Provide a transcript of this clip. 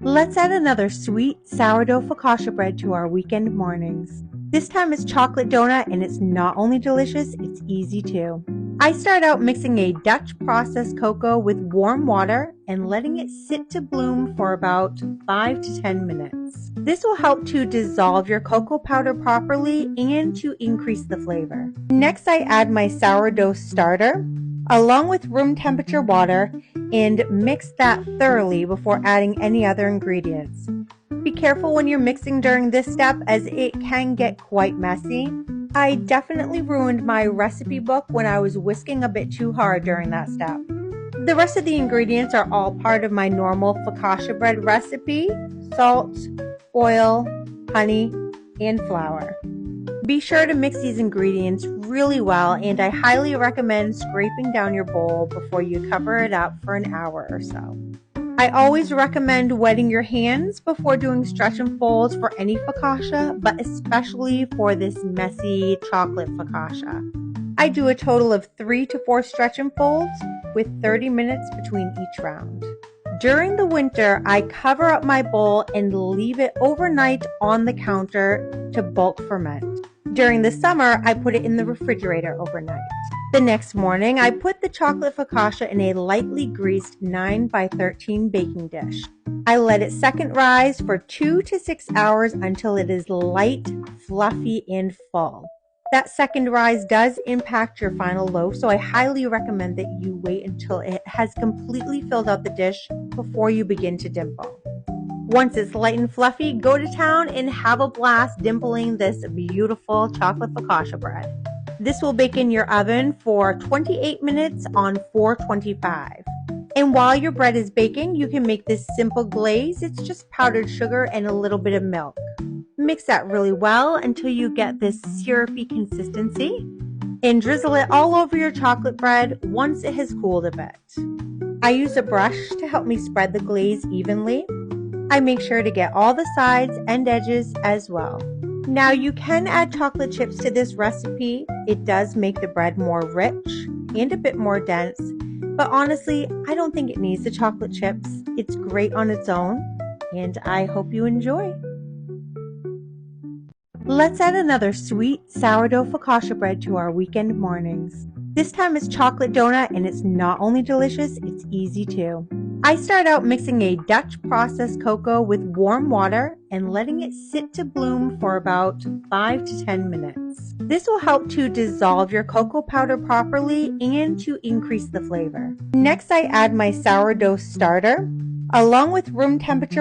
Let's add another sweet sourdough focaccia bread to our weekend mornings. This time it's chocolate donut and it's not only delicious, it's easy too. I start out mixing a Dutch processed cocoa with warm water and letting it sit to bloom for about 5 to 10 minutes. This will help to dissolve your cocoa powder properly and to increase the flavor. Next, I add my sourdough starter along with room temperature water and mix that thoroughly before adding any other ingredients. Be careful when you're mixing during this step as it can get quite messy. I definitely ruined my recipe book when I was whisking a bit too hard during that step. The rest of the ingredients are all part of my normal focaccia bread recipe: salt, oil, honey, and flour. Be sure to mix these ingredients really well, and I highly recommend scraping down your bowl before you cover it up for an hour or so. I always recommend wetting your hands before doing stretch and folds for any focaccia, but especially for this messy chocolate focaccia. I do a total of 3 to 4 stretch and folds with 30 minutes between each round. During the winter, I cover up my bowl and leave it overnight on the counter to bulk ferment. During the summer, I put it in the refrigerator overnight. The next morning, I put the chocolate focaccia in a lightly greased 9 by 13 baking dish. I let it second rise for 2 to 6 hours until it is light, fluffy, and full. That second rise does impact your final loaf, so I highly recommend that you wait until it has completely filled out the dish before you begin to dimple. Once it's light and fluffy, go to town and have a blast dimpling this beautiful chocolate focaccia bread. This will bake in your oven for 28 minutes on 425. And while your bread is baking, you can make this simple glaze. It's just powdered sugar and a little bit of milk. Mix that really well until you get this syrupy consistency and drizzle it all over your chocolate bread once it has cooled a bit. I use a brush to help me spread the glaze evenly. I make sure to get all the sides and edges as well. Now you can add chocolate chips to this recipe. It does make the bread more rich and a bit more dense, but honestly, I don't think it needs the chocolate chips. It's great on its own, and I hope you enjoy. Let's add another sweet sourdough focaccia bread to our weekend mornings. This time it's chocolate donut and it's not only delicious, it's easy too. I start out mixing a Dutch processed cocoa with warm water and letting it sit to bloom for about 5 to 10 minutes. This will help to dissolve your cocoa powder properly and to increase the flavor. Next, I add my sourdough starter along with room temperature